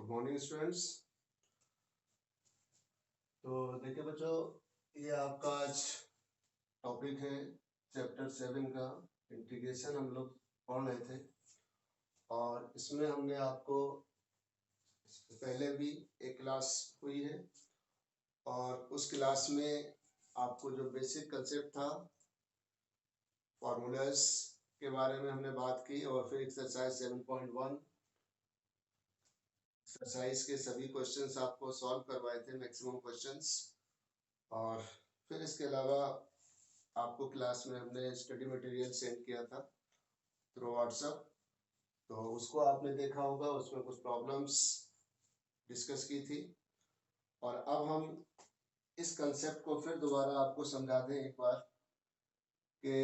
Good morning students. तो देखिए बच्चों, ये आपका आज टॉपिक है चैप्टर 7 का इंटीग्रेशन। हम लोग पढ़ रहे थे और इसमें हमने आपको इससे पहले भी एक क्लास हुई है और उस क्लास में आपको जो बेसिक कंसेप्ट था फार्मूलाज के बारे में हमने बात की और फिर एक्सरसाइज 7.1 एक्सरसाइज के सभी क्वेश्चंस आपको सॉल्व करवाए थे, मैक्सिमम क्वेश्चंस। और फिर इसके अलावा आपको क्लास में हमने स्टडी मटेरियल सेंड किया था थ्रू व्हाट्सएप, तो उसको आपने देखा होगा। उसमें कुछ प्रॉब्लम्स डिस्कस की थी और अब हम इस कंसेप्ट को फिर दोबारा आपको समझा दें एक बार कि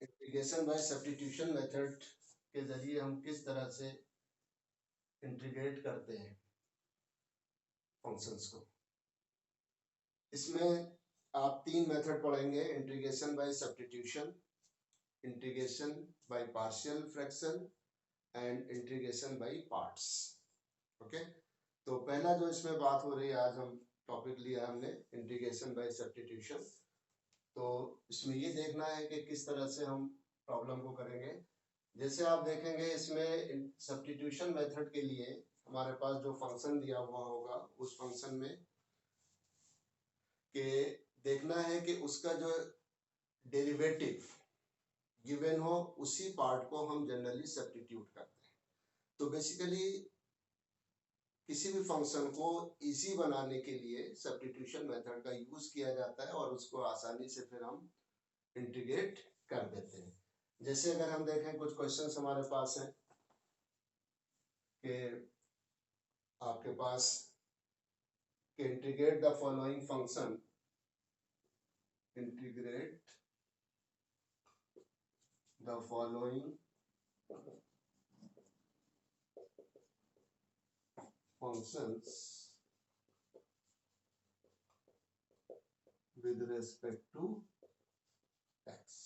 इंटीग्रेशन बाय सब्स्टिट्यूशन मेथड के जरिए हम किस तरह से इंटीग्रेट करते हैं फंक्शंस को। इसमें आप तीन मेथड पढ़ेंगे: integration by substitution, integration by partial fraction and integration by parts. Okay, तो पहला जो इसमें बात हो रही है, आज हम टॉपिक लिया हमने इंटीग्रेशन बाय सब्स्टिट्यूशन। तो इसमें ये देखना है कि किस तरह से हम प्रॉब्लम को करेंगे। जैसे आप देखेंगे इसमें सब्स्टिट्यूशन मेथड के लिए हमारे पास जो फंक्शन दिया हुआ होगा उस फंक्शन में के देखना है कि उसका जो डेरिवेटिव गिवन हो उसी पार्ट को हम जनरली सब्स्टिट्यूट करते हैं। तो बेसिकली किसी भी फंक्शन को इजी बनाने के लिए सब्स्टिट्यूशन मेथड का यूज किया जाता है और उसको आसानी से फिर हम इंटीग्रेट कर देते हैं। जैसे अगर हम देखें कुछ क्वेश्चंस हमारे पास हैं कि आपके पास कि integrate the following function, integrate the following functions with respect to x।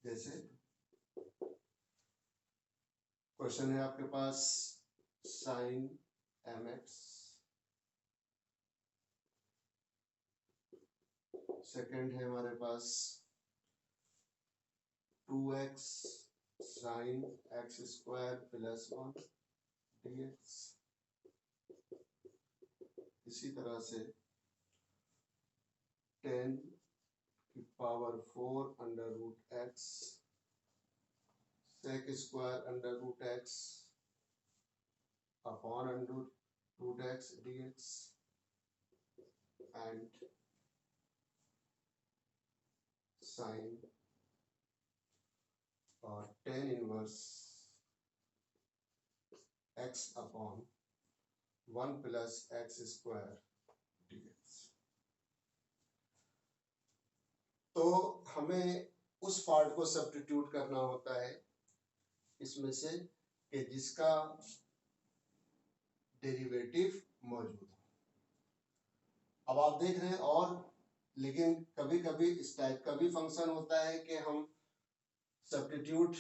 जैसे क्वेश्चन है आपके पास sin mx, सेकंड है हमारे पास 2x sin x square plus 1 dx। इसी तरह से 10 की power 4 under root x sec square under root x upon under root x dx and sine और 10 inverse x upon 1 plus x square dx। तो हमें उस पार्ट को सब्स्टिट्यूट करना होता है इसमें से कि जिसका डेरिवेटिव मौजूद हो। अब आप देख रहे हैं, और लेकिन कभी कभी इस टाइप का भी फंक्शन होता है कि हम सब्स्टिट्यूट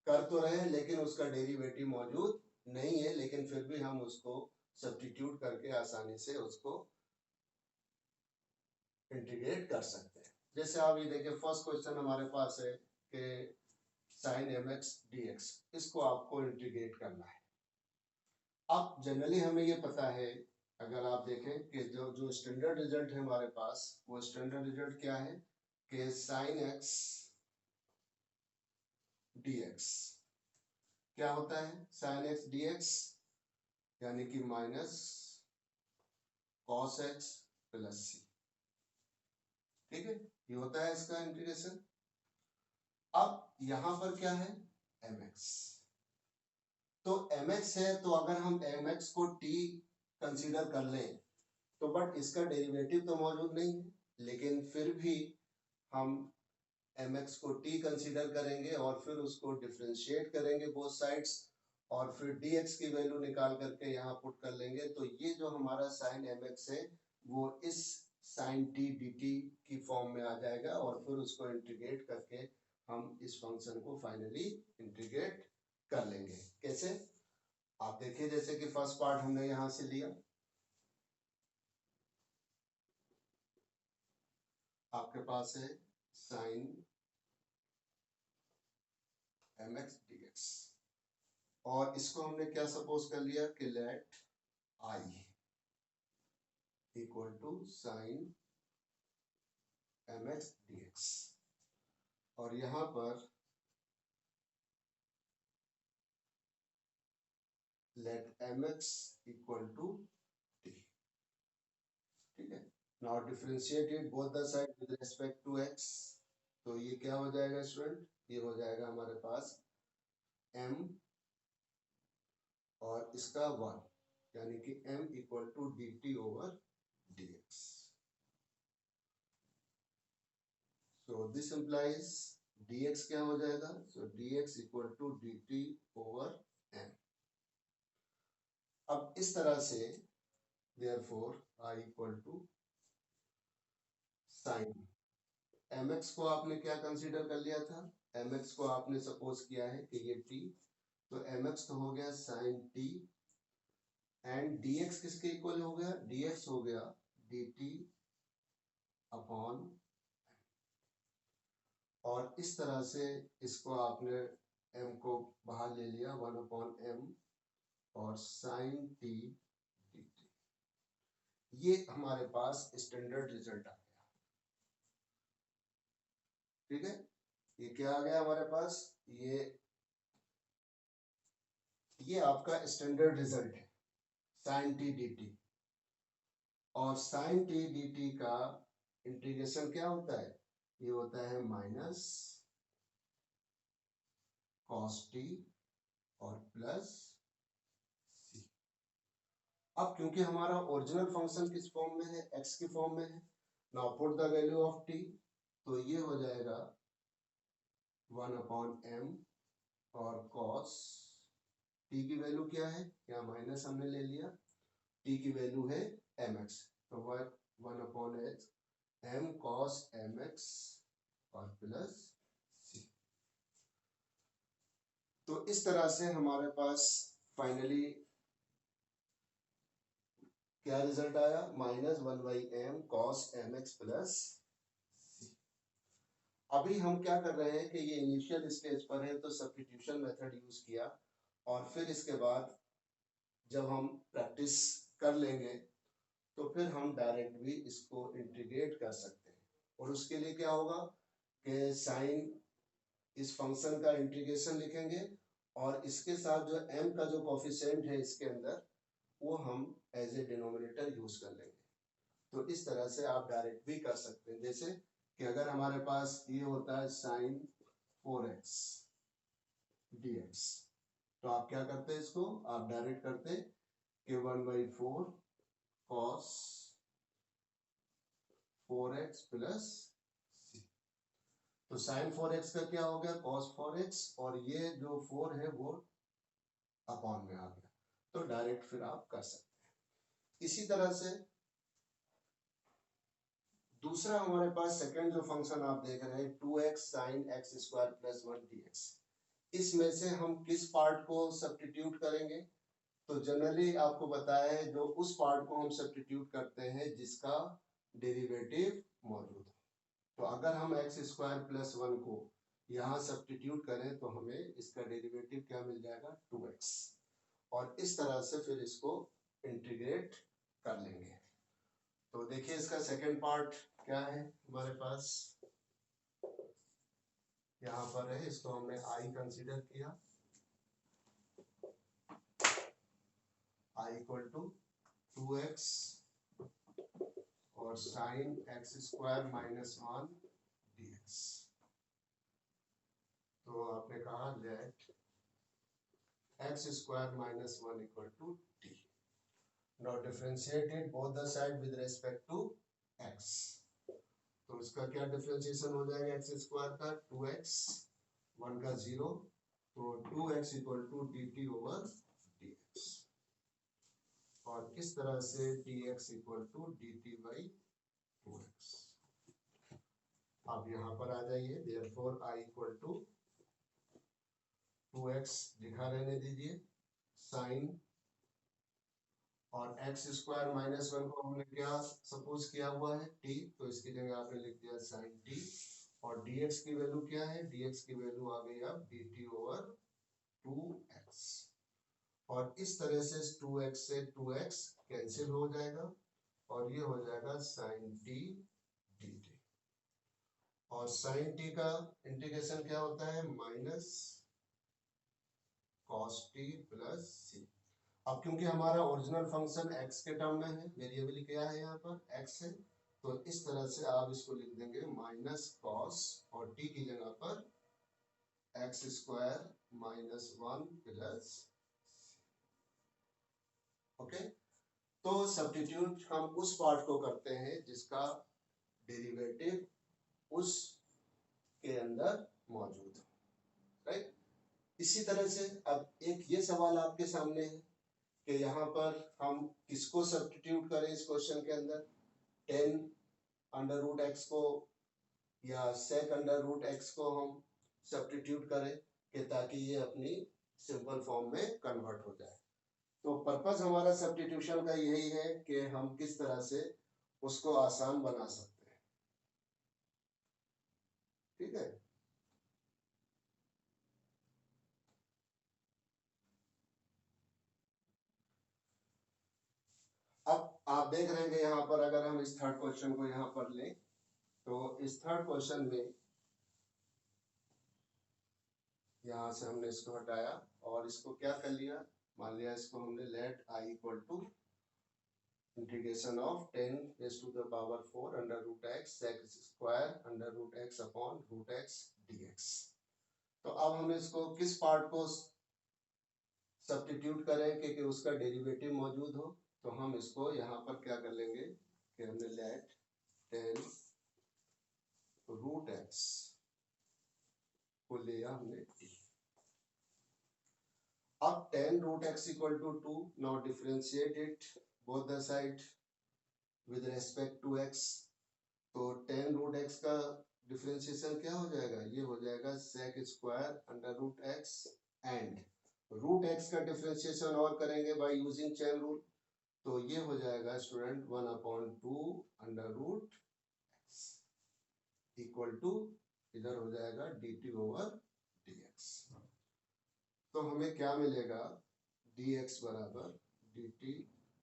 कर तो रहे हैं लेकिन उसका डेरिवेटिव मौजूद नहीं है, लेकिन फिर भी हम उसको सब्स्टिट्यूट करके आसानी से उसको इंटीग्रेट कर सकते हैं। जैसे आप ये देखिए, फर्स्ट क्वेश्चन हमारे पास है कि sin mx dx, इसको आपको इंटीग्रेट करना है। अब जनरली हमें ये पता है, अगर आप देखें कि जो स्टैंडर्ड रिजल्ट है हमारे पास, वो स्टैंडर्ड रिजल्ट क्या है कि sin x dx क्या होता है। sin x dx यानी कि minus cos x plus c। ठीक है, ये होता है इसका इंटीग्रेशन। अब यहां पर क्या है, mx। तो mx है, तो अगर हम mx को t कंसीडर कर लें तो बट इसका डेरिवेटिव तो मौजूद नहीं है, लेकिन फिर भी हम mx को t कंसीडर करेंगे और फिर उसको डिफरेंशिएट करेंगे बोथ साइड्स और फिर dx की वैल्यू निकाल करके यहाँ पुट कर लेंगे। तो ये जो हमारा sin mx है वो इस sin t dt की फॉर्म में आ जाएगा और फिर उसको इंटीग्रेट करके हम इस फंक्शन को फाइनली इंटीग्रेट कर लेंगे। कैसे? आप देखिए जैसे कि फर्स्ट पार्ट हमने यहां से लिया, आपके पास है साइन mx dx, और इसको हमने क्या सपोज कर लिया कि let I equal to sine mx dx, और यहां पर let mx equal to t। ठीक है, now differentiated both the side with respect to x, तो ये क्या हो जाएगा स्टूडेंट, ये हो जाएगा हमारे पास m और इसका 1, यानी कि m equal to d t over d x. So this implies dx क्या हो जाएगा, so dx equal to d t over m। अब इस तरह से therefore I equal to sine mx को आपने क्या कंसीडर कर लिया था, mx को आपने सपोज किया है कि ये t, तो mx तो हो गया साइन t, एंड dx किसके इक्वल हो गया, dx हो गया dt अपॉन, और इस तरह से इसको आपने m को बाहर ले लिया 1 अपॉन m और साइन t dt। ये हमारे पास स्टैंडर्ड रिजल्ट आ गया। ठीक है, ये क्या आ गया हमारे पास, ये आपका स्टैंडर्ड रिजल्ट है साइन टी डी टी, और साइन टी डी टी का इंटीग्रेशन क्या होता है, ये होता है माइनस कॉस टी और प्लस सी। अब क्योंकि हमारा ओरिजिनल फंक्शन किस फॉर्म में है, एक्स की फॉर्म में है, now put the value of T, तो ये हो जाएगा 1 अपॉन एम, और कॉस टी की वैल्यू क्या है, यहाँ माइनस हमने ले लिया, टी की वैल्यू है एम एक्स, तो 1 upon h m cos m x और प्लस सी। तो इस तरह से हमारे पास फाइनली क्या रिजल्ट आया, minus 1/m cos m x plus c. अभी हम क्या कर रहे हैं कि ये इनिशियल स्टेज पर है तो सब्स्टिट्यूशन मेथड यूज किया, और फिर इसके बाद जब हम प्रैक्टिस कर लेंगे तो फिर हम डायरेक्ट भी इसको इंटीग्रेट कर सकते हैं। और उसके लिए क्या होगा कि साइन इस फंक्शन का इंटीग्रेशन लिखेंगे, और इसके साथ जो m का जो कोफिशिएंट है इसके अंदर, वो हम एज ए डिनोमिनेटर यूज कर लेंगे। तो इस तरह से आप डायरेक्ट भी कर सकते हैं, जैसे कि अगर हमारे पास ये होता है साइन 4x dx, तो आप क्या करते हैं, इसको आप डायरेक्ट करते कि 1/4 cos 4x प्लस सी, तो साइन 4x का क्या हो गया cos 4x, और ये जो 4 है वो अपॉन में आ गया, तो डायरेक्ट फिर आप कर सकते हैं। इसी तरह से दूसरा हमारे पास सेकंड जो फंक्शन आप देख रहे हैं 2x sin x square plus 1 dx, इसमें से हम किस पार्ट को सब्स्टिट्यूट करेंगे, तो जनरली आपको बताया है जो उस पार्ट को हम सब्स्टिट्यूट करते हैं जिसका डेरिवेटिव मौजूद है। तो अगर हम एक्स स्क्वायर प्लस 1 को यहाँ सब्स्टिट्यूट करें तो हमें इसका डेरिवेटिव क्या मिल जाएगा 2x, और इस तरह से फिर इसको इंटीग्रेट कर लेंगे। तो देखिए इसका सेकंड पार्ट क्या है हमारे पास, यहाँ पर है, इसको हमने i कंसीडर किया, i इक्वल टू 2x और sine x square minus 1 dx। तो आपने कहा let x square minus 1 equal to t, now differentiated both the side with respect to x, तो इसका क्या डिफरेंशिएशन हो जाएगा एक्स स्क्वायर का 2x, 1 का 0, तो 2x equal to d t over dx, और इस तरह से dx equal to d t by 2x। अब यहाँ पर आ जाइए, therefore i equal to 2x लिखा रहने दीजिए, साइन और एक्स स्क्वायर माइनस वन को हमने क्या सपोज किया हुआ है टी, तो इसकी जगह आपने लिख दिया साइन टी। और dx की वैल्यू क्या है, dx की वैल्यू आ गई अब dt ओवर 2x। और इस तरह से 2x से 2x कैंसिल हो जाएगा और ये हो जाएगा साइन टी dt। और साइन टी का इंटीग्रेशन क्या होता है, माइनस कॉस टी प्लस सी। अब क्योंकि हमारा ओरिजिनल फंक्शन x के टर्म में है, वेरिएबल क्या है यहाँ पर x है, तो इस तरह से आप इसको लिख देंगे माइनस कॉस और t की जगह पर x square minus one plus. Okay, तो सब्स्टिट्यूट हम उस पार्ट को करते हैं जिसका डेरिवेटिव उस के अंदर मौजूद है, राइट। इसी तरह से अब एक ये सवाल आपके सामने है कि यहाँ पर हम किसको सब्स्टिट्यूट करें इस क्वेश्चन के अंदर, टेन अंडर रूट एक्स को या सेक अंडर रूट एक्स को हम सब्स्टिट्यूट करें कि ताकि ये अपनी सिंपल फॉर्म में कन्वर्ट हो जाए। तो पर्पस हमारा सब्स्टिट्यूशन का यही है कि हम किस तरह से उसको आसान बना सकते हैं, ठीक है। अब आप देख रहे हैं यहाँ पर अगर हम इस थर्ड क्वेश्चन को यहाँ पर लें तो इस थर्ड क्वेश्चन में यहाँ से हमने इसको हटाया और इसको क्या कर लिया, मान लिया इसको हमने let I equal to integration of 10 raise to the power 4 under root x sec square under root x upon root x d x. तो अब हम इसको किस पार्ट को सब्स्टिट्यूट करें कि उसका डेरिवेटिव मौजूद हो, तो हम इसको यहाँ पर क्या कर लेंगे कि हमने लेट 10 रूट एक्स को लिया हमने t। अब 10 root x equal to 2, now differentiate it both the side with respect to x। तो 10 रूट एक्स का डिफरेंशिएशन क्या हो जाएगा, ये हो जाएगा sec square under root x and root x का डिफरेंशिएशन और करेंगे बाय यूजिंग चेन रूल, तो ये हो जाएगा student 1/2 under root x equal to इधर हो जाएगा dt ओवर dx। तो हमें क्या मिलेगा, dx बराबर dt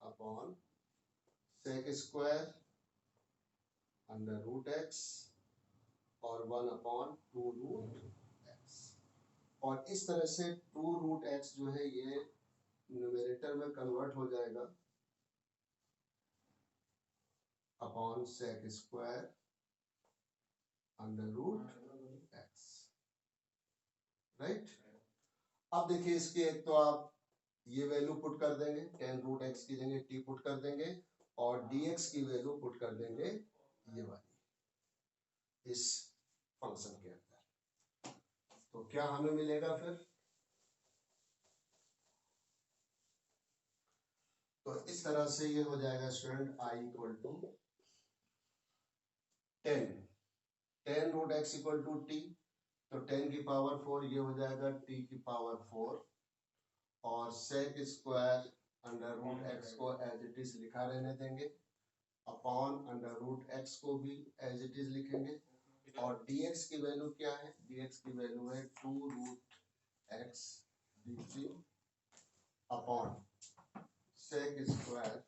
upon sec square under root x और 1/2 रूट एक्स। और इस तरह से 2 रूट एक्स जो है ये न्यूमेरेटर में कन्वर्ट हो जाएगा upon sec square under root x, right. अब देखिए इसके एक तो आप ये वैल्यू पुट कर देंगे 10 रूट एक्स की जगह t पुट कर देंगे और dx की वैल्यू पुट कर देंगे ये वाली इस फंक्शन के अंदर, तो क्या हमें मिलेगा फिर, तो इस तरह से ये हो जाएगा student i equal to 10 root x equal to t, तो 10 की पावर 4 ये हो जाएगा t की पावर 4 और sec square under root x को एज इट इज लिखा रहने देंगे अपॉन अंडर रूट एक्स को भी एज इट इज लिखेंगे और dx की वैल्यू क्या है, dx की वैल्यू है 2 root x dt upon sec square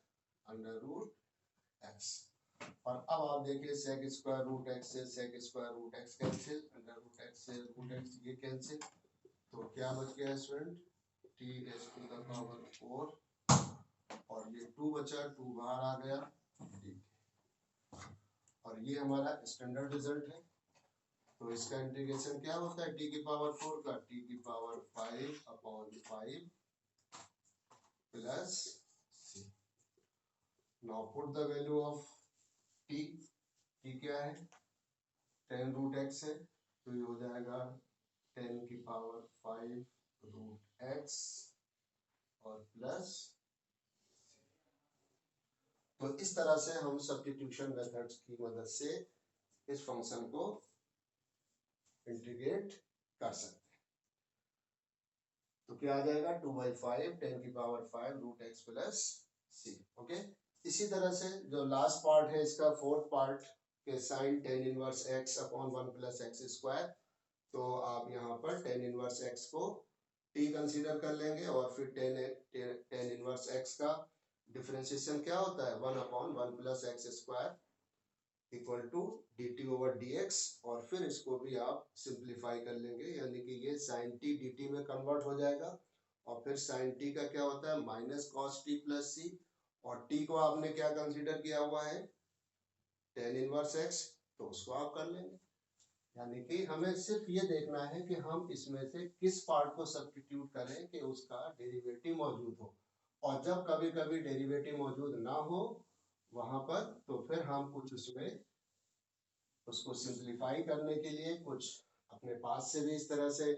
under root x. और अब आप देखिए सेक स्क्वायर रूट एक्स से sec square root x cancel, under root x से रूट एक्स ये कैंसिल, तो क्या बच गया student t raise to the power 4 और ये 2 बचा, 2 बाहर आ गया और ये हमारा स्टैंडर्ड रिजल्ट है। तो इसका इंटीग्रेशन क्या होता है t की पावर 4 का, t की power 5 upon 5 plus c। Now put the value of t, t क्या है 10 रूट एक्स है, तो ये हो जाएगा 10 की पावर 5 रूट एक्स और प्लस। तो इस तरह से हम सब्स्टिट्यूशन मेथड्स की मदद से इस फंक्शन को इंटीग्रेट कर सकते हैं। तो क्या आ जाएगा 2/5 10⁵ root x plus c. Okay, इसी तरह से जो लास्ट पार्ट है इसका फोर्थ पार्ट के sine ten inverse x upon 1 plus x square, तो आप यहाँ पर टेन इनवर्स एक्स को टी कंसीडर कर लेंगे और फिर टेन इनवर्स एक्स का डिफरेंशिएशन क्या होता है 1 upon 1 plus x square equal to d t over d x, और फिर इसको भी आप सिंप्लीफाई कर लेंगे, यानी कि ये साइन टी डी टी में कन्वर्ट हो जाएगा, और फिर साइन टी का क्या होता है माइनस कॉस टी प्लस सी, और टी को आपने क्या कंसीडर किया हुआ है टेन इनवर्स एक्स, तो उसको आप कर लेंगे। यानी कि हमें सिर्फ ये देखना है कि हम इसमें से किस पार्ट को सब्स्टिट्यूट करें कि उसका डेरिवेटिव मौजूद हो, और जब कभी कभी डेरिवेटिव मौजूद ना हो वहां पर, तो फिर हम कुछ उसमें उसको सिंप्लीफाई करने के लिए कुछ अपने पास से भी इस तरह से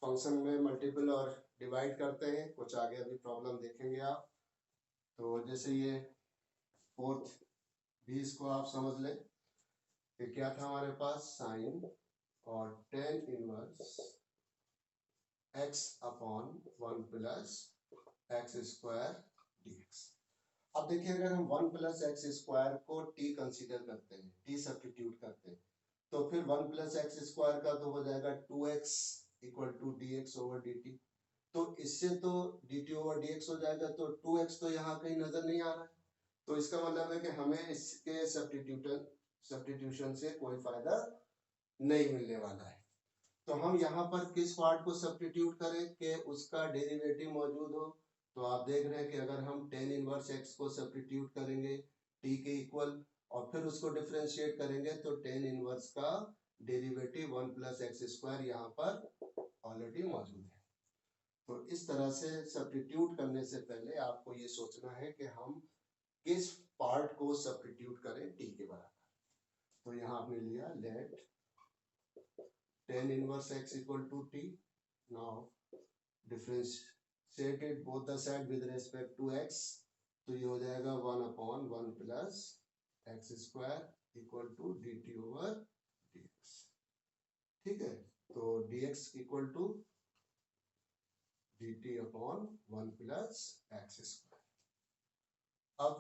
फंक्शन में मल्टीपल और डिवाइड करते हैं, कुछ आगे अभी प्रॉब्लम देखेंगे आप। तो जैसे ये फोर्थ भी इसको आप समझ लें कि क्या था हमारे पास साइन और ten inverse x upon 1 plus x square dx। अब देखिए अगर हम 1 प्लस एक्स स्क्वायर को t कंसीडर करते हैं, t सब्स्टिट्यूट करते हैं, तो फिर 1 प्लस एक्स स्क्वायर का तो हो जाएगा 2x equal to dx over dt। तो इससे तो dt ओवर dx हो जाएगा, तो 2x तो यहाँ कहीं नजर नहीं आ रहा है, तो इसका मतलब है कि हमें इसके सब्स्टिट्यूशन से कोई फायदा नहीं मिलने वाला है। तो हम यहाँ पर किस पार्ट को सब्स्टिट्यूट करें कि उसका डेरिवेटिव मौजूद हो, तो आप देख रहे हैं कि अगर हम टेन इनवर्स एक्स को सब्स्टिट्यूट करेंगे टी के इक्वल और फिर उसको डिफरेंशिएट करेंगे, तो टेन इनवर्स का डेरिवेटिव 1 प्लस एक्स स्क्वायर यहाँ पर ऑलरेडी मौजूद है। तो इस तरह से सब्स्टिट्यूट करने से पहले आपको ये सोचना है कि हम किस पार्ट को सब्स्टिट्यूट करें टी के बराबर। तो यहाँ आपने लिया late tan inverse x equal to t, now differentiated both the side with respect to x, तो ये हो जाएगा 1 upon 1 plus x square equal to d t over dx। ठीक है, तो dx equal to d t upon 1 plus x square. अब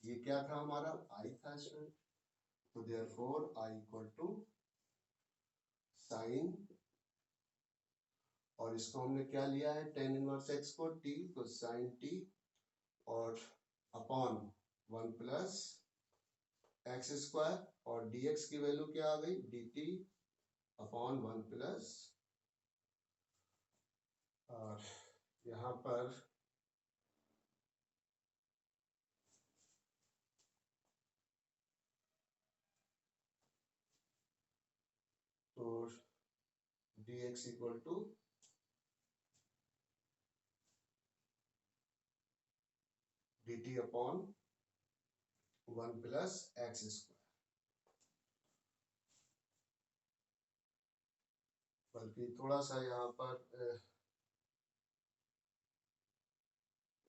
ये क्या था हमारा i था स्टूडेंट, तो therefore i equal to sine, और इसको हमने क्या लिया है टेन इनवर्स एक्स को t, तो साइन t और अपॉन 1 प्लस एक्स स्क्वायर, और dx की वैल्यू क्या आ गई dt अपॉन 1 प्लस, और यहाँ पर तो dx equal to dt upon 1 plus x square, बल्कि थोड़ा सा यहाँ पर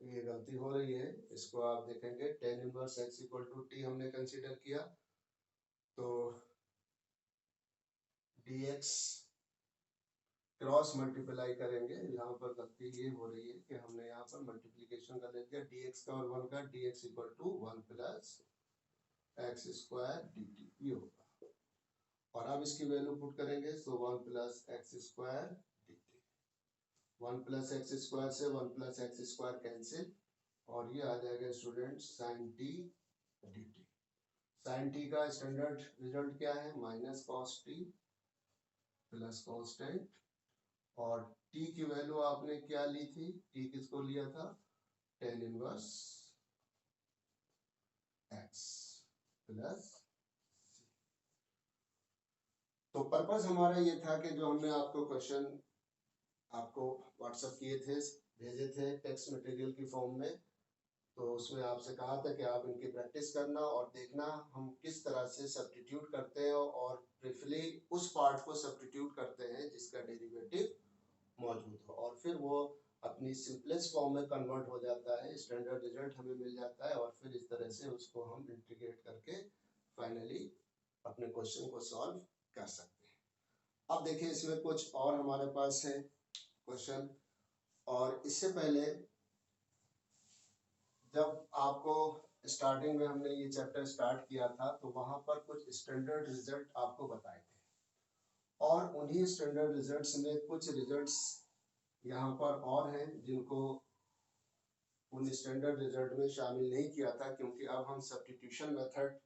ये गलती हो रही है, इसको आप देखेंगे ten inverse x equal to t हमने कंसीडर किया, तो dx क्रॉस मल्टीप्लाई करेंगे, यहाँ पर गलती ये हो रही है कि हमने यहाँ पर मल्टीप्लिकेशन कर ले दिया dx का और 1 का, dx equal to 1 plus x square dt ये होगा, और अब इसकी वैल्यू पुट करेंगे तो 1 plus x square dt, 1 plus x square से 1 प्लस एक्स स्क्वायर कैंसिल, और ये आ जाएगा student sine t dt। Sine t का स्टैंडर्ड रिजल्ट क्या है minus cos t plus constant, और t की वैल्यू आपने क्या ली थी, t किसको लिया था टेन इनवर्स x प्लस, तो पर्पस हमारा ये था कि जो हमने आपको क्वेश्चन आपको व्हाट्सएप किए थे भेजे थे टेक्स्ट मटेरियल की फॉर्म में, तो उसमें आपसे कहा था कि आप इनकी प्रैक्टिस करना और देखना हम किस तरह से सब्स्टिट्यूट करते हैं, और प्रेफरली उस पार्ट को सब्स्टिट्यूट करते हैं जिसका डेरिवेटिव मौजूद हो, और फिर वो अपनी सिंपलेस्ट फॉर्म में कन्वर्ट हो जाता है, स्टैंडर्ड रिजल्ट हमें मिल जाता है, और फिर इस तरह से उसको हम इंटीग्रेट करके फाइनली अपने क्वेश्चन को सॉल्व कर सकते हैं। अब देखिए इसमें कुछ और हमारे पास है, क्वेश्चन। और इससे पहले जब आपको स्टार्टिंग में हमने ये चैप्टर स्टार्ट किया था तो वहां पर कुछ स्टैंडर्ड रिजल्ट आपको बताए थे, और उन्हीं स्टैंडर्ड रिजल्ट्स में कुछ रिजल्ट्स यहाँ पर और हैं जिनको उन स्टैंडर्ड रिजल्ट में शामिल नहीं किया था, क्योंकि अब हम सब्स्टिट्यूशन मेथड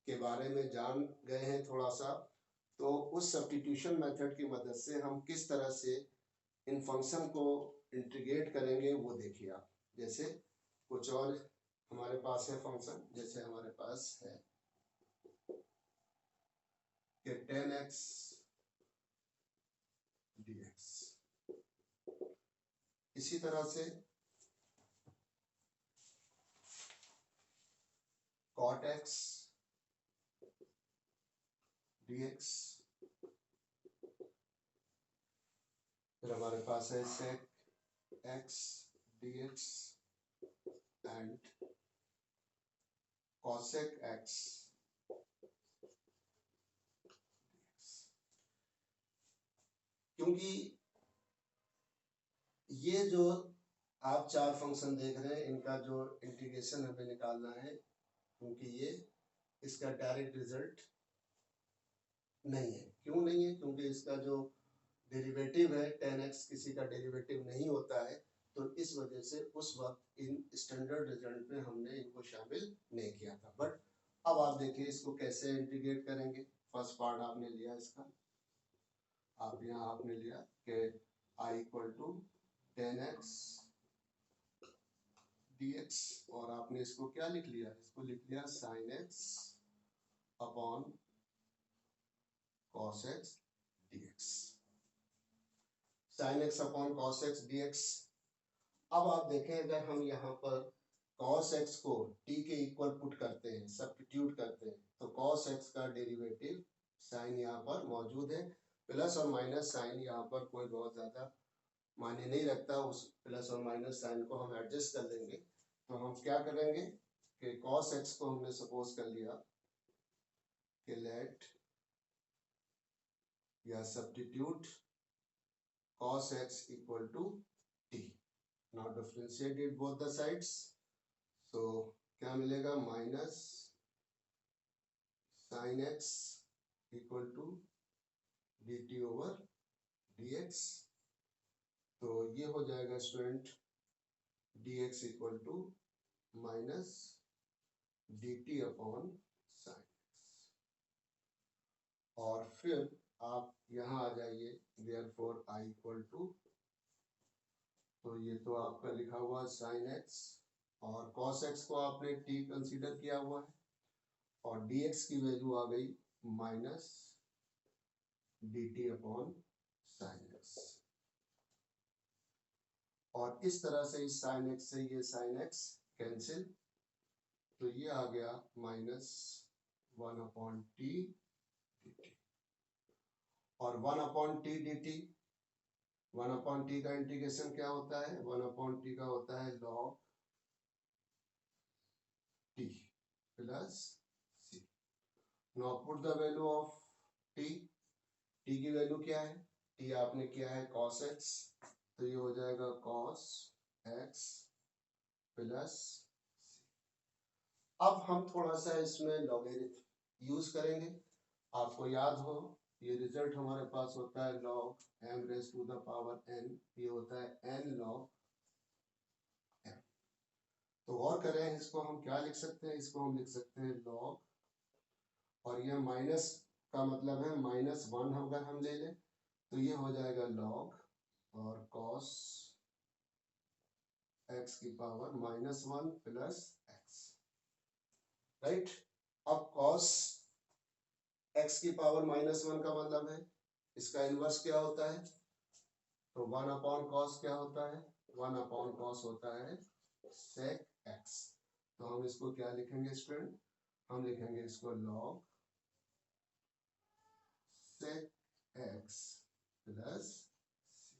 के बारे में जान गए हैं थोड़ा सा। तो उस सब्स्टिट्यूशन मेथड की मदद से हम किस तरह से इन फंक्शन को इंटीग्रेट करेंगे वो देखिए आप। जैसे कुछ और हमारे पास है फंक्शन, जैसे हमारे पास है कि 10x dx, इसी तरह से cot x dx, फिर हमारे पास है sec x dx and cosec x। क्योंकि ये जो आप चार फंक्शन देख रहे हैं इनका जो इंटीग्रेशन हमें निकालना है, क्योंकि ये इसका डायरेक्ट रिजल्ट नहीं है। क्यों नहीं है? क्योंकि इसका जो डेरिवेटिव है 10x किसी का डेरिवेटिव नहीं होता है, तो इस वजह से उस वक्त इन स्टैंडर्ड रिजल्ट में हमने इनको शामिल नहीं किया था। बट अब आप देखिए इसको कैसे इंटीग्रेट करेंगे। फर्स्ट पार्ट आपने लिया इसका, आप यहाँ आपने लिया कि i equal to 10x dx, और आपने इसको क्या लिख लिया? इसको लिख लिया sin x upon cos x dx, sin x upon cos x dx। अब आप देखें अगर हम यहाँ पर cos x को t के इक्वल पुट करते हैं, सब्स्टिट्यूट करते हैं, तो cos x का डेरिवेटिव sin यहाँ पर मौजूद है, प्लस और माइनस साइन यहाँ पर कोई बहुत ज्यादा मायने नहीं रखता, उस प्लस और माइनस साइन को हम एडजस्ट कर लेंगे। तो हम क्या करेंगे कि cos x को हमने सपोज कर लिया कि लेट या substitute cos x equal to t, now differentiate both the sides, तो क्या मिलेगा? Minus sin x equal to dt over dx। तो ये हो जाएगा student dx equal to minus dt upon sine x। और फिर आप यहाँ आ जाइए, देयरफॉर i इक्वल टू, तो ये तो आपका लिखा हुआ sin x, और cos x को आपने t कंसीडर किया हुआ है, और dx की वैल्यू आ गई minus dt upon sine x। और इस तरह से इस sin x से ये sin x कैंसिल, तो ये आ गया माइनस 1 अपॉन टी dt, और 1 upon T dt, 1 upon T का इंटीग्रेशन क्या होता है? 1 अपॉन टी का होता है log t plus c। Now put the value of t, t की वैल्यू क्या है? t आपने किया है cos x, तो ये हो जाएगा cos x प्लस c। अब हम थोड़ा सा इसमें लॉगरिथम यूज करेंगे। आपको याद हो ये रिजल्ट हमारे पास होता है log m raise to the power n, ये होता है n log m। तो और करें इसको हम क्या लिख सकते हैं? इसको हम लिख सकते हैं log, और यह माइनस का मतलब है -1 अगर हम ले लें तो ये हो जाएगा log और cos x की पावर -1 प्लस x, राइट। अब cos x की पावर -1 का मतलब है इसका इनवर्स क्या होता है? तो 1 अपॉन cos क्या होता है? 1 अपॉन cos होता है sec x। तो हम इसको क्या लिखेंगे स्टूडेंट? हम लिखेंगे इसको log sec x plus c।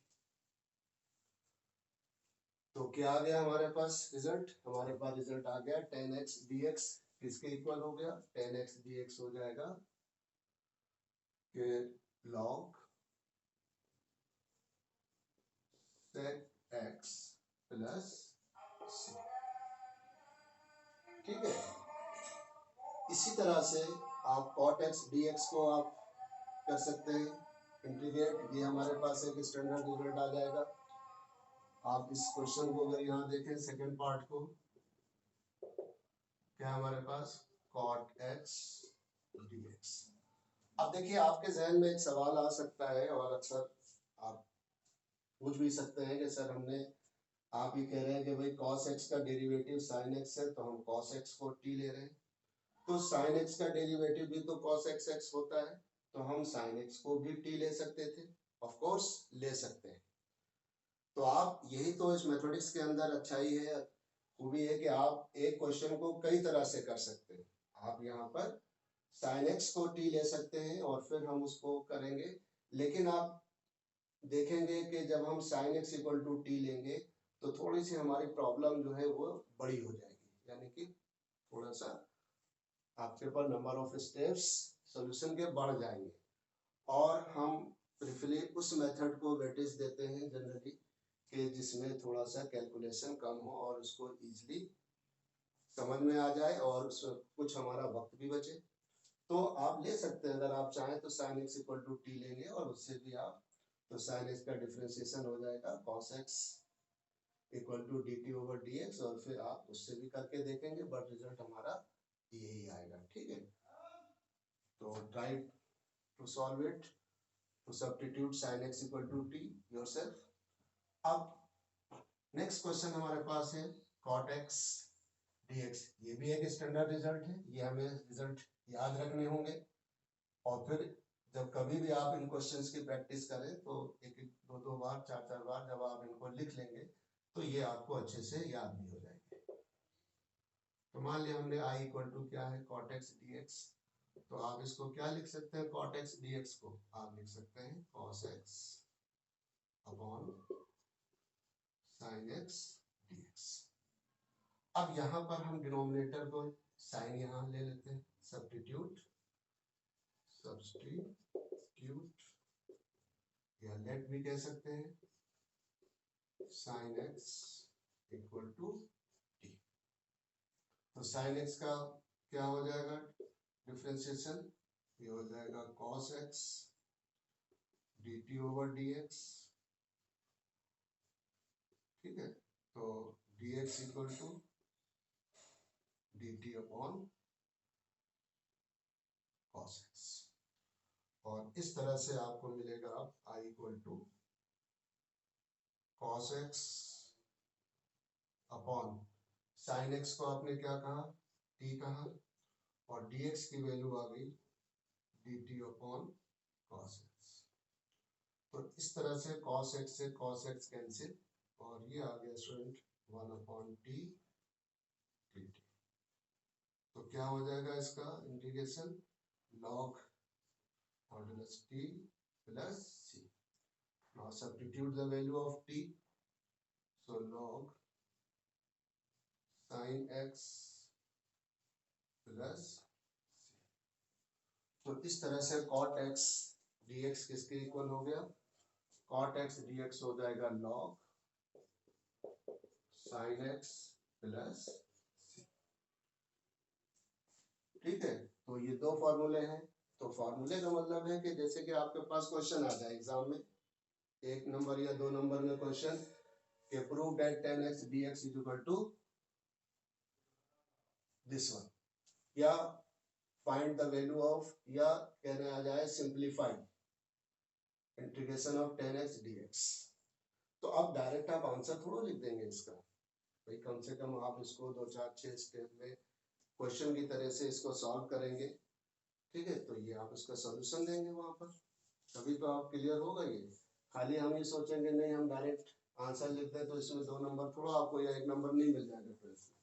तो क्या आ गया हमारे पास रिजल्ट? हमारे पास रिजल्ट आ गया 10x dx किसके इक्वल हो गया? 10x dx हो जाएगा कि log sec x plus c। ठीक है, इसी तरह से आप cot x dx को आप कर सकते हैं इंटीग्रेट। ये हमारे पास एक स्टैंडर्ड रिजल्ट आ जाएगा। आप इस क्वेश्चन को अगर यहाँ देखें सेकंड पार्ट को, क्या हमारे पास cot x dx। अब देखिए आपके जहन में एक सवाल आ सकता है और अक्सर आप पूछ भी सकते हैं कि सर हमने, आप ये कह रहे हैं कि भाई cos x का डेरिवेटिव sin x है, तो हम cos x को t ले रहे हैं, तो sin x का डेरिवेटिव भी तो cos x x होता है, तो हम sin x को भी t ले सकते थे। ऑफ कोर्स ले सकते हैं। तो आप, यही तो इस मैथमेटिक्स के अंदर अच्छाई है, खूबी है कि आप एक क्वेश्चन को कई तरह से कर सकते हैं। आप यहाँ पर sin x को t ले सकते हैं और फिर हम उसको करेंगे, लेकिन आप देखेंगे कि जब हम sin x equal to t लेंगे तो थोड़ी सी हमारी प्रॉब्लम जो है वो बड़ी हो जाएगी, यानी कि थोड़ा सा आपके पास नंबर ऑफ स्टेप्स सॉल्यूशन के बढ़ जाएंगे। और हम प्रिफरली उस मेथड को वेटेज देते हैं जनरली कि जिसमें थोड़ा सा कैलकुलेशन कम हो और उसको इजीली समझ में आ जाए और उसमें कुछ हमारा वक्त भी बचे। तो आप ले सकते हैं, अगर आप चाहें तो sin x equal to t लेंगे और उससे भी आप, तो sin x का डिफरेंशिएशन हो जाएगा cos x equal to d t over d x, और फिर आप उससे भी करके देखेंगे, बट रिजल्ट हमारा यही आएगा। ठीक है, तो try to solve it, to substitute sin x equal to t yourself. अब नेक्स्ट क्वेश्चन हमारे पास है cot x dx। ये भी एक स्टैंडर्ड रिजल्ट है, ये हमें रिजल्ट याद रखने होंगे, और फिर जब कभी भी आप इन क्वेश्चंस की प्रैक्टिस करें तो एक एक दो दो बार, चार चार बार जब आप इनको लिख लेंगे तो ये आपको अच्छे से याद भी हो जाएंगे। तो मान लिया हमने i इक्वल टू क्या है cot x dx, तो आप इसको क्या लिख सकते हैं, cot x dx को आप लिख सकते हैं cos x upon sin x dx। अब यहाँ पर हम डिनोमिनेटर को साइन यहाँ ले लेते हैं, सब्स्टिट्यूट या लेट भी कह सकते हैं, sin x equal to t. तो sin x का क्या हो जाएगा डिफरेंशिएशन, ये हो जाएगा cos x dt over dx। ठीक है, तो dx equal to dt upon cos x, और इस तरह से आपको मिलेगा अब i equal to cos x upon sin x को आपने क्या कहा, t कहा, और dx की वैल्यू आ गई dt अपॉन cos x। तो इस तरह से cos x से cos x कैंसिल, और ये आ गया स्टूडेंट 1 अपॉन टी dt। तो क्या हो जाएगा इसका integration, log modulus t plus c। Now substitute the value of t, so log sin x plus c। तो इस तरह से cot x dx किसके इक्वल हो गया, cot x dx हो जाएगा log sin x plus c। ठीक है, तो ये दो फॉर्मूले हैं। तो फॉर्मूले का मतलब है कि जैसे कि आपके पास क्वेश्चन आ जाए एग्जाम में, एक नंबर या दो नंबर में क्वेश्चन कि prove that tan x dx is equal to this one, या फाइंड द वैल्यू ऑफ, या कहने आ जाए simplified integration of tan x dx। तो अब डायरेक्ट आप आंसर थोड़ा लिख देंगे इसका, भाई कम से कम आप इसको 2 4 6 स्टेप में क्वेश्चन की तरह से इसको सॉल्व करेंगे। ठीक है, तो ये आप इसका सॉल्यूशन देंगे वहां पर, तभी तो आप क्लियर होगा ये। खाली हम ये सोचेंगे नहीं हम डायरेक्ट आंसर लिखते हैं तो इसमें 2 नंबर थोड़ा आपको या 1 नंबर नहीं मिल जाएगा फिर इसमें।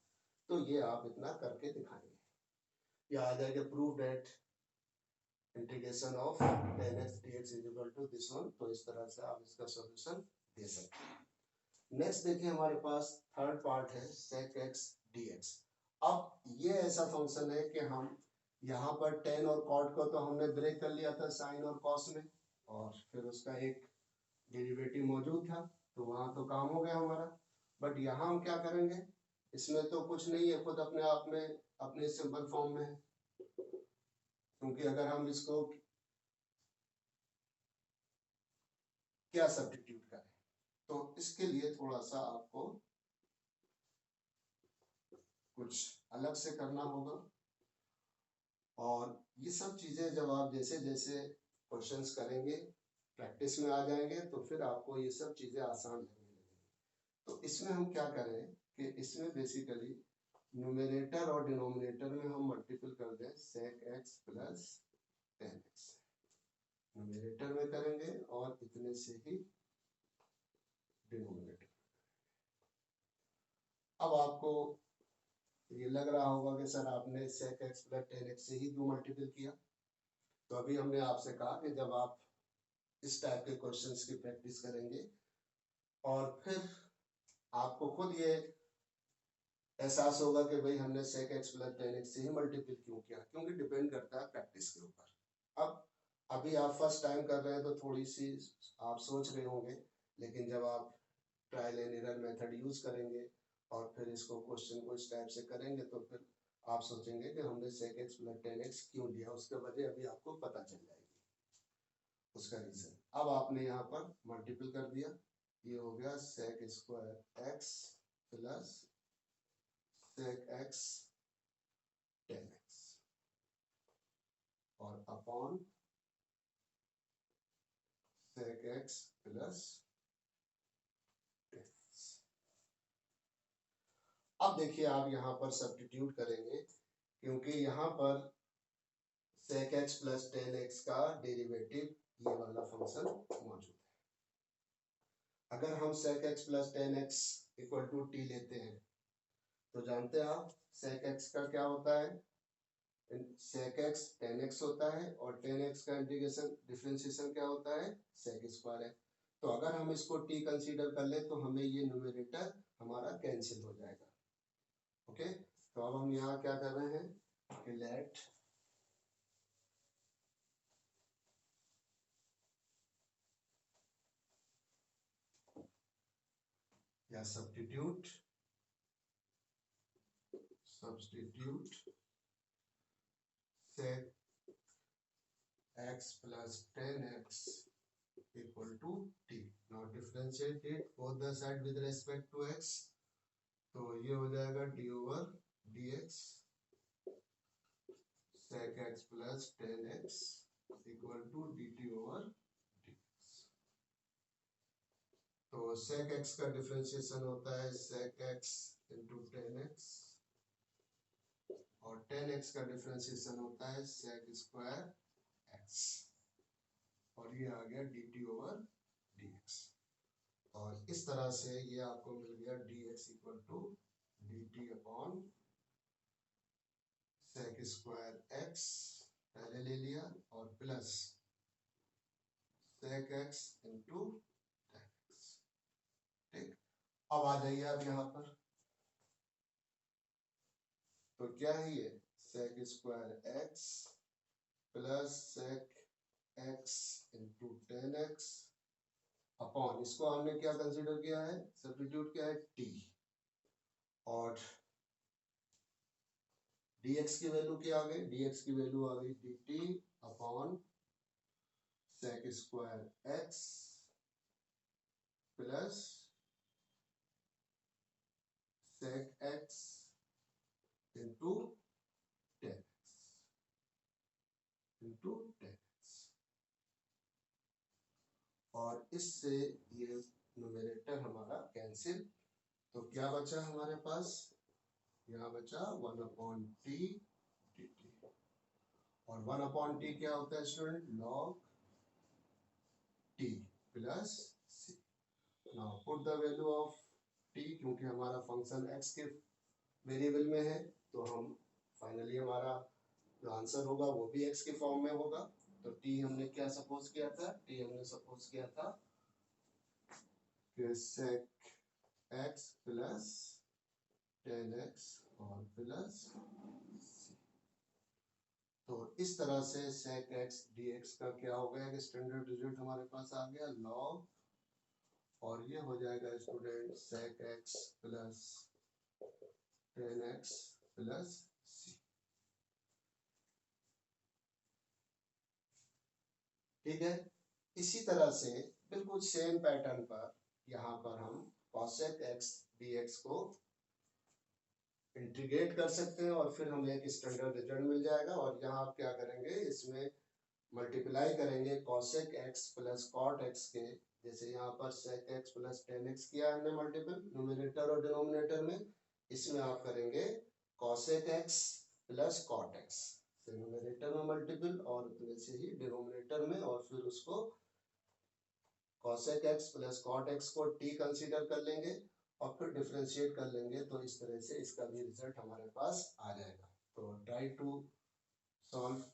तो ये आप इतना करके दिखाएंगे, या आ जाएगा prove that integration of tan x dx is equal to this one. तो इस तरह से आप इसका सॉल्यूशन दे सकते हैं। नेक्स्ट देखिए हमारे पास थर्ड पार्ट है sec x dx। अब ये ऐसा फंक्शन है कि हम यहाँ पर tan और cot को तो हमने ब्रेक कर लिया था sin और cos में, और फिर उसका एक डेरिवेटिव मौजूद था, तो वहां तो काम हो गया हमारा। बट यहाँ हम क्या करेंगे, इसमें तो कुछ नहीं है, खुद अपने आप में अपने सिंपल फॉर्म में है। क्योंकि अगर हम इसको क्या सब्स्टिट्यूट करें, तो इसके लिए थोड़ा सा आपको कुछ अलग से करना होगा। और ये सब चीजें जब आप जैसे जैसे क्वेश्चंस करेंगे, प्रैक्टिस में आ जाएंगे, तो फिर आपको ये सब चीजें आसान लगने लगेंगी। तो इसमें हम क्या करें कि इसमें बेसिकली न्यूमरेटर और डिनोमिनेटर में हम मल्टीपल कर दें sec x plus 10x। Numerator में करेंगे और इतने से ही डिनोमिनेटर। अब आपको ये लग रहा होगा कि सर आपने sec x प्लस 10x से ही क्यों मल्टीपल किया। तो अभी हमने आपसे कहा कि जब आप इस टाइप के क्वेश्चंस की प्रैक्टिस करेंगे और फिर आपको खुद ये एहसास होगा कि भाई हमने sec x प्लस 10x से ही मल्टीपल क्यों किया, क्योंकि डिपेंड करता है प्रैक्टिस के ऊपर। अब अभी आप फर्स्ट टाइम कर रहे हैं तो थोड़ी सी आप सोच रहे होंगे, लेकिन जब आप trial and error method use करेंगे और फिर इसको क्वेश्चन को इस टाइप से करेंगे, तो फिर आप सोचेंगे कि हमने sec x प्लस 10x क्यों लिया, उसके वजह अभी आपको पता चल जाएगी उसका रीजन। अब आपने यहाँ पर मल्टीपल कर दिया, ये हो गया sec square x plus sec x 10x और upon sec x plus 10x। अब देखिए आप यहाँ पर सब्स्टिट्यूट करेंगे, क्योंकि यहाँ पर sec x प्लस 10x का डेरिवेटिव ये वाला फंक्शन मौजूद है। अगर हम sec x plus 10x equal to t लेते हैं, तो जानते हैं आप sec x का क्या होता है, sec x 10x होता है और 10x का इंटीग्रेशन डिफरेंशिएशन क्या होता है, sec स्क्वायर है। तो अगर हम इसको t कंसीडर कर ले तो हमें ये न्यूमरेटर हमारा कैंसिल हो जाएगा। ओके, तो अब हम यहाँ क्या कर रहे हैं कि लेट या substitute sec x plus 10x equal to t. Now differentiate it both the side with respect to x, तो ये हो जाएगा d over dx sec x plus 10x equal to dt over dx। तो sec x का differentiation होता है sec x into 10x और 10x का डिफरेंशिएशन होता है sec स्क्वायर x, और ये आ गया dt ओवर dx। और इस तरह से ये आपको मिल गया dx equal to dt upon sec square x पहले ले लिया और plus sec x into 10x। ठीक, अब आ जाइए आप यहाँ पर, तो क्या है ये sec square x plus sec x into 10x upon, इसको हमने क्या कंसीडर किया है, सब्स्टिट्यूट किया है t, और dx की वैल्यू क्या आ गई, dx की वैल्यू आ गई dt upon sec square x plus sec x into 10x into 10x। और इससे ये न्यूमरेटर हमारा कैंसिल, तो क्या बचा हमारे पास, यहाँ बचा 1 अपॉन टी dt, और 1 अपॉन टी क्या होता है student, log t plus c. Now put the value of t, क्योंकि हमारा फंक्शन एक्स के वेरिएबल में है, तो हम फाइनली हमारा जो आंसर होगा वो भी एक्स के फॉर्म में होगा। तो टी हमने क्या सपोज किया था, टी हमने सपोज किया था कि sec x प्लस 10x और प्लस c। तो इस तरह से sec x dx का क्या हो गया कि स्टैंडर्ड रिजल्ट हमारे पास आ गया, log और ये हो जाएगा student sec x plus tan x plus c। ठीक है, इसी तरह से बिल्कुल सेम पैटर्न पर यहाँ पर हम cosec x dx को इंटीग्रेट कर सकते हैं और फिर हमें एक स्टैंडर्ड रिजल्ट मिल जाएगा। और यहाँ आप क्या करेंगे, इसमें मल्टीप्लाई करेंगे cosec x plus cot x के, जैसे यहाँ पर sec x plus tan x किया हमने मल्टीपल न्यूमरेटर और डिनोमिनेटर में, इसमें आप करेंगे cosec x plus cot x, numerator में मल्टीपल और वैसे ही डिनोमिनेटर में, और फिर उसको cosec x plus cot x को t कंसीडर कर लेंगे और फिर डिफरेंशिएट कर लेंगे, तो इस तरह से इसका भी रिजल्ट हमारे पास आ जाएगा। तो ट्राई टू सॉल्व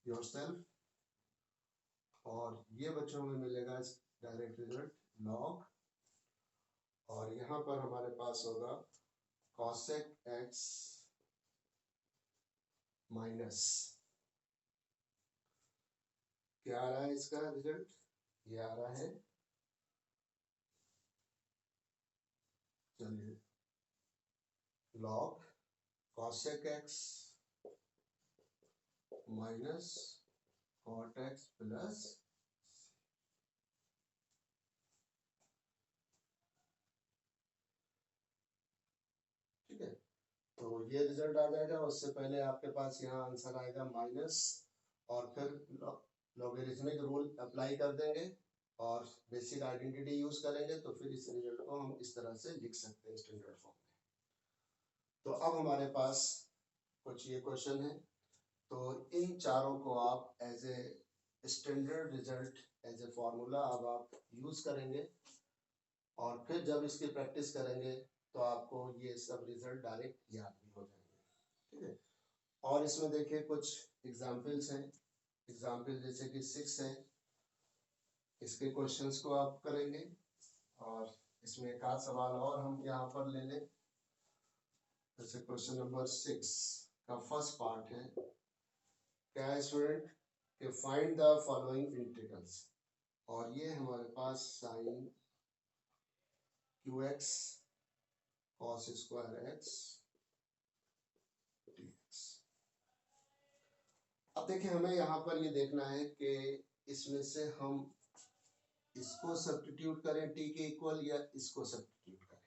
योरसेल्फ, और ये बच्चों में मिलेगा डायरेक्ट रिजल्ट लॉग, और यहाँ पर हमारे पास होगा cosec x माइनस, क्या आ रहा है इसका रिजल्ट, ये आ रहा है, चलिए log cosec x minus cot x plus, ठीक है, तो ये रिजल्ट आ जाएगा। उससे पहले आपके पास यहाँ आंसर आएगा माइनस, और फिर लॉगरिथमिक रूल अप्लाई कर देंगे और बेसिक आइडेंटिटी यूज करेंगे, तो फिर इस रिजल्ट को हम इस तरह से लिख सकते हैं स्टैंडर्ड फॉर्म में। तो अब हमारे पास कुछ ये क्वेश्चन है, तो इन चारों को आप as a standard result as a formula अब आप यूज करेंगे, और फिर जब इसकी प्रैक्टिस करेंगे तो आपको ये सब रिजल्ट डायरेक्ट याद भी हो जाएंगे। ठीक है, और इसमें देखिए कुछ एग्जाम्पल्स हैं, एग्जाम्पल जैसे कि 6 है, इसके क्वेश्चंस को आप करेंगे, और इसमें एक आध सवाल और हम यहाँ पर ले लें। जैसे क्वेश्चन नंबर 6 का फर्स्ट पार्ट है, क्या है स्टूडेंट, कि फाइंड द फॉलोइंग इंटीग्रल्स, और ये हमारे पास sine qx cos square x dx। अब देखिए हमें यहाँ पर ये देखना है कि इसमें से हम इसको सब्स्टिट्यूट करें t के इक्वल या इसको सब्स्टिट्यूट करें।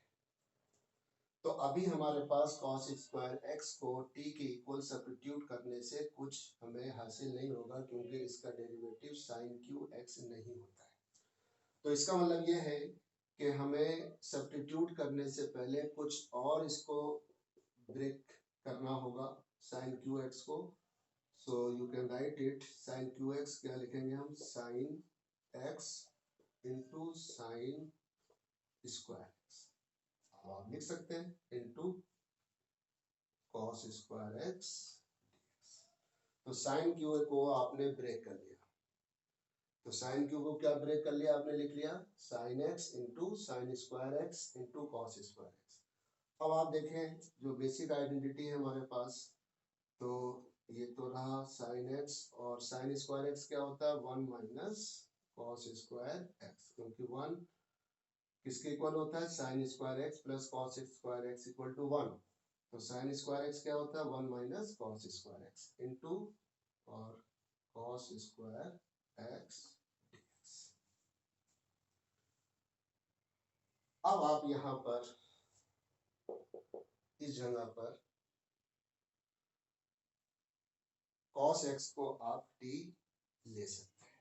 तो अभी हमारे पास cos स्क्वायर x को t के इक्वल सब्स्टिट्यूट करने से कुछ हमें हासिल नहीं होगा, क्योंकि इसका डेरिवेटिव sin qx नहीं होता है। तो इसका मतलब ये है कि हमें सब्स्टिट्यूट करने से पहले कुछ और इसको ब्रेक करना होगा sin qx को। So you can write it, sin qx क्या लिखेंगे हम, sin x into sine square x, आप लिख सकते हैं into cos square x dx। तो sin q को आपने ब्रेक कर लिया, तो sin q को क्या ब्रेक कर लिया आपने, लिख लिया sin x into sine square x into cos square x। अब आप देखें जो बेसिक आइडेंटिटी है हमारे पास, तो ये तो रहा sin x, और साइन स्क्वायर x क्या होता है, 1 माइनस cos स्क्वायर x, क्योंकि 1 किसके इक्वल होता है, sine square x plus cos square x equal to 1। तो साइन स्क्वायर x क्या होता है, 1 minus cos square x into और cos स्क्वायर x dx। अब आप यहाँ पर इस जगह पर cos x को आप t ले सकते हैं।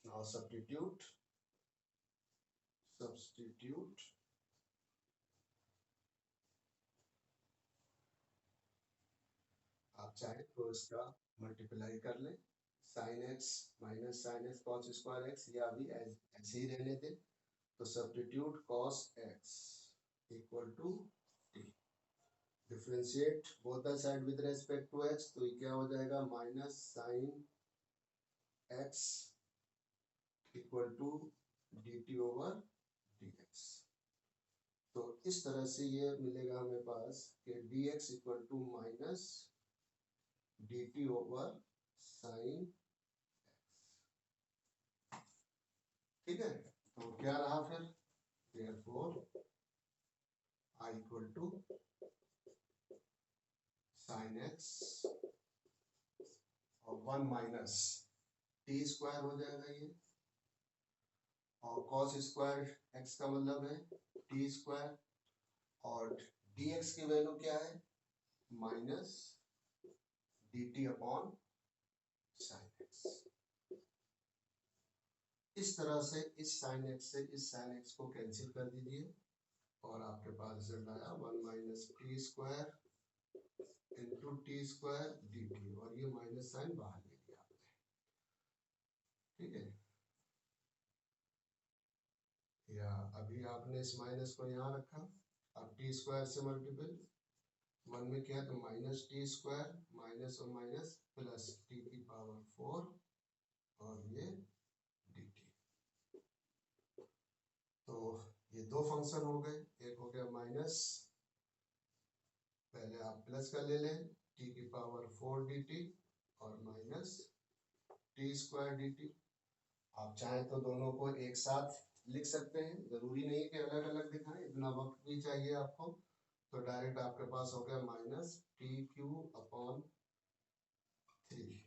नाउ सब्स्टिट्यूट आप चाहे तो इसका मल्टीप्लाई कर लें, sin x minus sine x cos square x, या अभी ऐसे ही रहने दें। तो substitute cos x equal to t, differentiate both the side with respect to x, तो ये क्या हो जाएगा, minus sine x equal to dt over dx। तो इस तरह से ये मिलेगा हमें पास कि dx equal to minus dt over sine x। ठीक है, तो क्या रहा फिर, therefore I equal to sine x और 1 माइनस टी स्क्वायर हो जाएगा ये, और कॉस स्क्वायर एक्स का मतलब है टी स्क्वायर, और dx की वैल्यू क्या है, minus dt upon sine x. इस तरह से इस साइन एक्स से इस साइन एक्स को कैंसिल कर दीजिए और आपके पास रिजल्ट आया 1 minus T square into T square D T, और ये माइनस साइन बाहर ले लिया आपने, ठीक है। या अभी आपने इस माइनस को यहाँ रखा, अब टी स्क्वायर से मल्टीपल 1 में क्या है तो माइनस टी स्क्वायर, माइनस और माइनस प्लस टी की पावर 4 और ये डी टी। तो ये दो फंक्शन हो गए, एक हो गया माइनस, पहले आप प्लस का ले लें टी की पावर 4 डी टी और minus T square D T. आप चाहें तो दोनों को एक साथ लिख सकते हैं, जरूरी नहीं कि अलग अलग दिखाएं, इतना वक्त भी चाहिए आपको। तो डायरेक्ट आपके पास हो गया माइनस टी क्यू अपॉन 3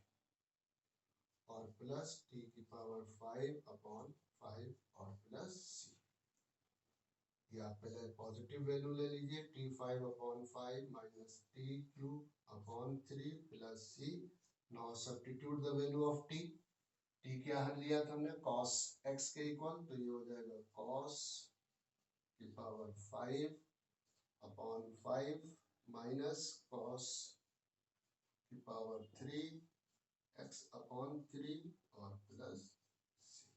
और प्लस टी की पावर 5 अपॉन 5 और प्लस सी। ये आप पहले पॉजिटिव वैल्यू ले लीजिए, t 5 upon 5 minus t q upon 3 plus c. Now substitute the value of t. T क्या हल लिया था हमने, cos x के इक्वल, तो ये हो जाएगा cos की पावर 5 अपॉन 5 माइनस cos की पावर 3 x अपॉन 3 और प्लस c।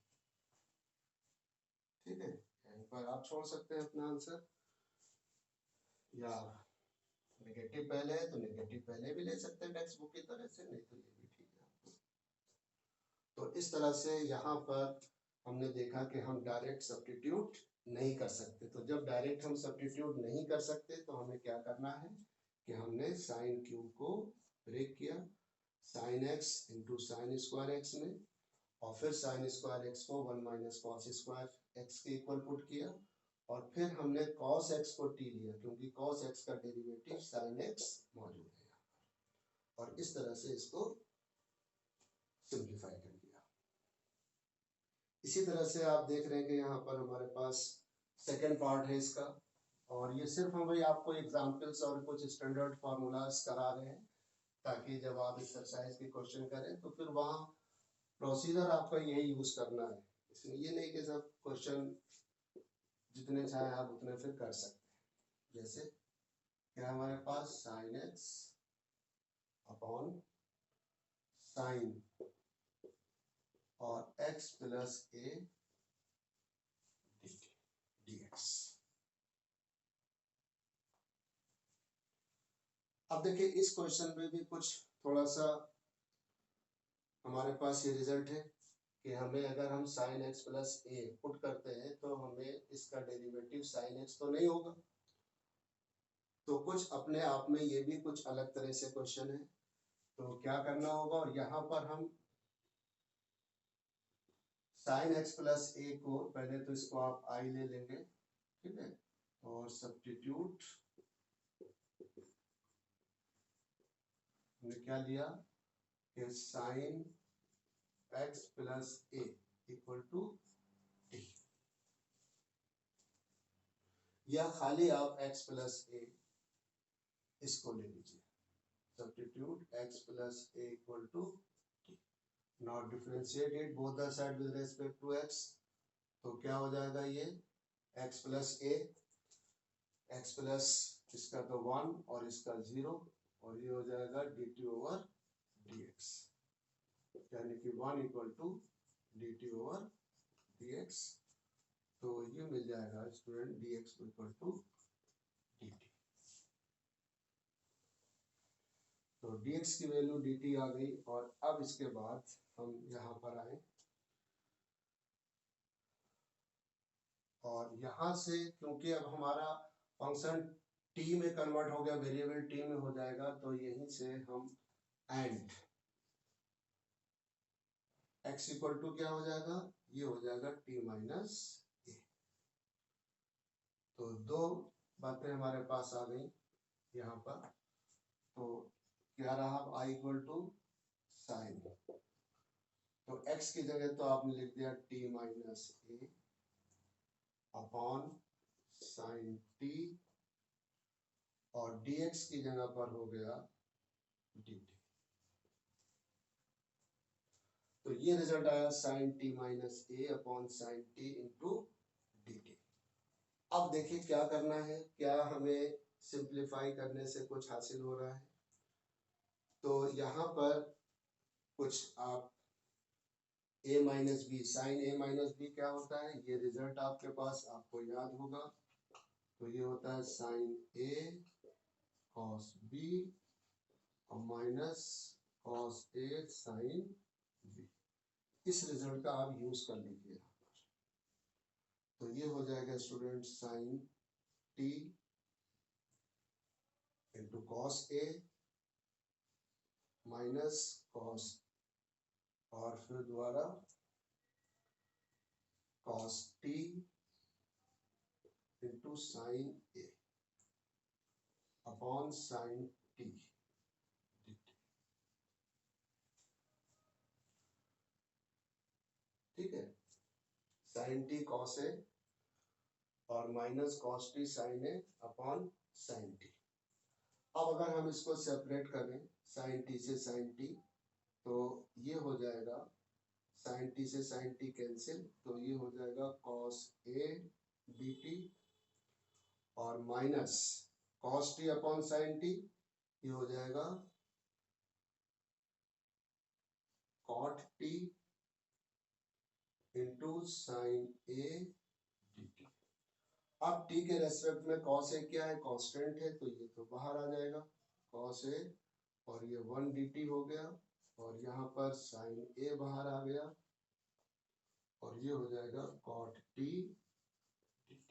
ठीक है, यहीं पर आप छोड़ सकते हैं अपना आंसर, या नेगेटिव पहले है तो नेगेटिव पहले भी ले सकते हैं टेक्स्ट बुक की तरह से, नहीं तो ये भी ठीक है। तो इस तरह से यहाँ पर हमने देखा कि हम डायरेक्ट सब्स्टिट्यूट नहीं कर सकते। तो जब डायरेक्ट हम सब्स्टिट्यूट नहीं कर सकते तो हमें क्या करना है कि हमने साइन क्यूब को ब्रेक किया sine x into sine square x में, और फिर साइन स्क्वायर एक्स को 1 माइनस कॉस स्क्वायर एक्स के इक्वल पुट किया, और फिर हमने कॉस एक्स को टी लिया क्योंकि कॉस एक्स का डेरिवेटिव साइन एक्स मौजूद है यहाँ पर, और इस तरह से इसको सिंप्लीफाई कर दिया। इसी तरह से आप देख रहे हैं कि यहाँ पर हमारे पास सेकेंड पार्ट है इसका, और ये सिर्फ हम भाई आपको एग्जाम्पल्स और कुछ स्टैंडर्ड फार्मूलाज करा रहे हैं ताकि जब आप एक्सरसाइज के क्वेश्चन करें तो फिर वहाँ प्रोसीजर आपका यही यूज करना है। इसमें ये नहीं कि सब क्वेश्चन जितने चाहे आप उतने फिर कर सकते हैं। जैसे क्या हमारे पास साइन एक्स अपॉन साइन और एक्स प्लस ए dx। अब देखिए इस क्वेश्चन में भी कुछ थोड़ा सा हमारे पास ये रिजल्ट है कि हमें अगर हम साइन एक्स प्लस ए पुट करते हैं तो हमें इसका डेरिवेटिव साइन एक्स तो नहीं होगा, तो कुछ अपने आप में ये भी कुछ अलग तरह से क्वेश्चन है। तो क्या करना होगा, और यहाँ पर हम साइन एक्स प्लस ए को पहले तो इसको आप आई ले लेंगे, ठीक है, और सब्स्टिट्यूट हमने क्या लिया कि sine x plus a equal to t, या खाली आप एक्स प्लस ए इसको ले लीजिए, substitute x plus a equal to t. Now differentiate it both the side with respect to x, तो क्या हो जाएगा ये x plus a, x plus इसका तो 1 और इसका 0, और ये हो जाएगा d t over d x, यानी कि 1 equal to d t over d x. तो ये मिल जाएगा student d x equal to d t. तो dx की वैल्यू dt आ गई, और अब इसके बाद हम यहाँ पर आए और यहाँ से क्योंकि अब हमारा फंक्शन t में कन्वर्ट हो गया, वेरिएबल t में हो जाएगा, तो यहीं से हम एंड x इक्वल टू क्या हो जाएगा, ये हो जाएगा t माइनस ए। तो दो बातें हमारे पास आ गई यहाँ पर। तो क्या रहा, i इक्वल टू साइन, तो x की जगह तो आपने लिख दिया t minus a upon sine t, और dx की जगह पर हो गया dt। तो ये रिजल्ट आया sine t minus a upon sine t into dt। अब देखिए क्या करना है, क्या हमें सिंप्लीफाई करने से कुछ हासिल हो रहा है। तो यहाँ पर कुछ आप a minus b, sine a minus b क्या होता है, ये रिजल्ट आपके पास आपको याद होगा। तो ये होता है साइन a कॉस b और minus cos a sine b। इस रिजल्ट का आप यूज कर लीजिए यहाँ पर। तो ये हो जाएगा student sine t into cos a minus cos, और फिर दोबारा cos t into sine a upon sine t। ठीक है, साइन t कॉस a और minus cos t sine a upon sine t। अब अगर हम इसको सेपरेट करें साइन t से साइन t, तो ये हो जाएगा साइन t से साइन t कैंसिल, तो ये हो जाएगा कॉस a dt और minus cos t upon sine t, ये हो जाएगा cot t into sine a dt। अब t के रेस्पेक्ट में कॉस a क्या है, कांस्टेंट है, तो ये तो बाहर आ जाएगा कॉस a, और ये 1 dt हो गया, और यहाँ पर साइन a बाहर आ गया, और ये हो जाएगा कॉट t dt।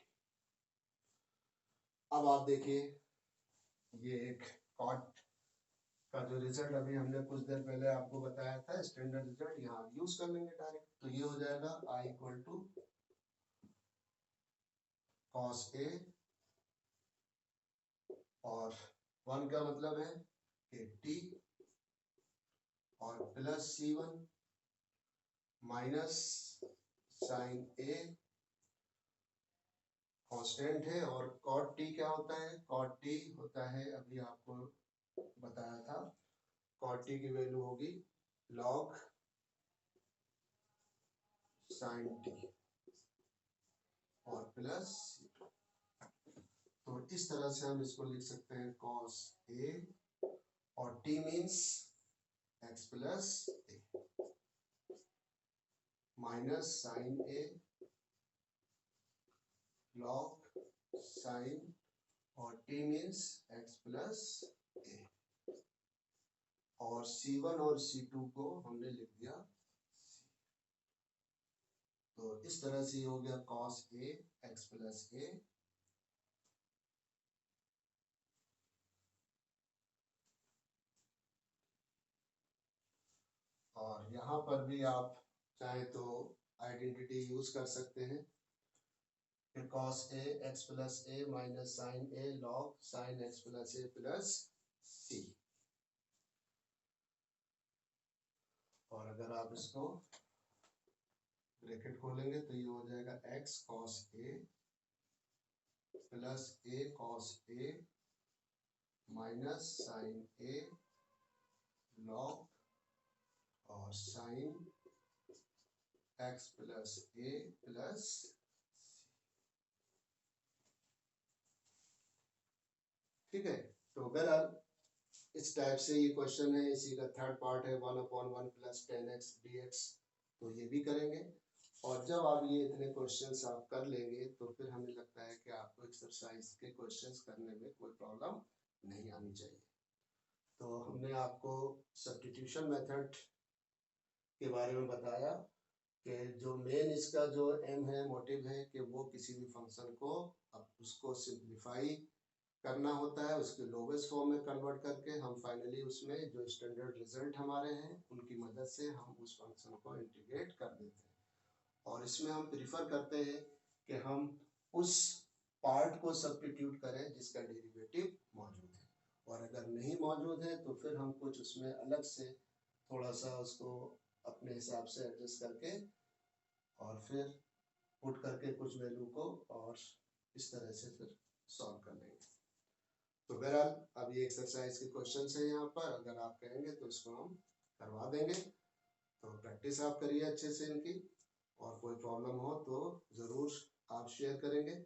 अब आप देखिए ये एक कॉट का जो रिजल्ट अभी हमने कुछ देर पहले आपको बताया था, स्टैंडर्ड रिजल्ट, यहाँ यूज कर लेंगे डायरेक्ट। तो ये हो जाएगा i equal to cos a, और 1 का मतलब है कि t, और plus c1 minus sine a constant है, और कॉट t क्या होता है, कॉट t होता है, अभी आपको बताया था, कॉट t की वैल्यू होगी लॉग साइन t और प्लस, तो इस तरह से हम इसको लिख सकते हैं कॉस a, और t means x plus a minus sine a log sine, और t means x plus a, और c1 और c2 को हमने लिख दिया c। तो इस तरह से हो गया cos a x plus a, और यहाँ पर भी आप चाहे तो आइडेंटिटी यूज कर सकते हैं, cos a x plus a minus sine a log sine x plus a plus c। और अगर आप इसको ब्रैकेट खोलेंगे तो ये हो जाएगा x cos a plus a cos a minus sine a log और sine x plus a plus c। ठीक है, तो बहरहाल इस टाइप से ये क्वेश्चन है, इसी का थर्ड पार्ट है 1/1 प्लस 10x dx, तो ये भी करेंगे। और जब आप ये इतने क्वेश्चंस आप कर लेंगे तो फिर हमें लगता है कि आपको एक्सरसाइज के क्वेश्चंस करने में कोई प्रॉब्लम नहीं आनी चाहिए। तो हमने आपको सब्स्टिट्यूशन मेथड के बारे में बताया कि जो मेन इसका जो एम है, मोटिव है, कि वो किसी भी फंक्शन को अब उसको सिंप्लीफाई करना होता है, उसके लोवेस्ट फॉर्म में कन्वर्ट करके हम फाइनली उसमें जो स्टैंडर्ड रिजल्ट हमारे हैं उनकी मदद से हम उस फंक्शन को इंटीग्रेट कर देते हैं। और इसमें हम प्रीफर करते हैं कि हम उस पार्ट को सब्स्टिट्यूट करें जिसका डेरिवेटिव मौजूद है, और अगर नहीं मौजूद है तो फिर हम कुछ उसमें अलग से थोड़ा सा उसको अपने हिसाब से एडजस्ट करके और फिर पुट करके कुछ वैल्यू को और इस तरह से फिर सॉल्व कर लेंगे। तो बहरहाल अब ये एक्सरसाइज के क्वेश्चन है यहाँ पर, अगर आप कहेंगे तो इसको हम करवा देंगे। तो प्रैक्टिस आप करिए अच्छे से इनकी, और कोई प्रॉब्लम हो तो ज़रूर आप शेयर करेंगे,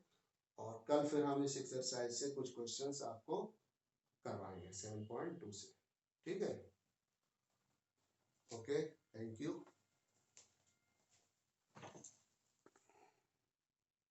और कल फिर हम इस एक्सरसाइज से कुछ क्वेश्चंस आपको करवाएंगे 7.2 से। ठीक है, ओके, थैंक यू।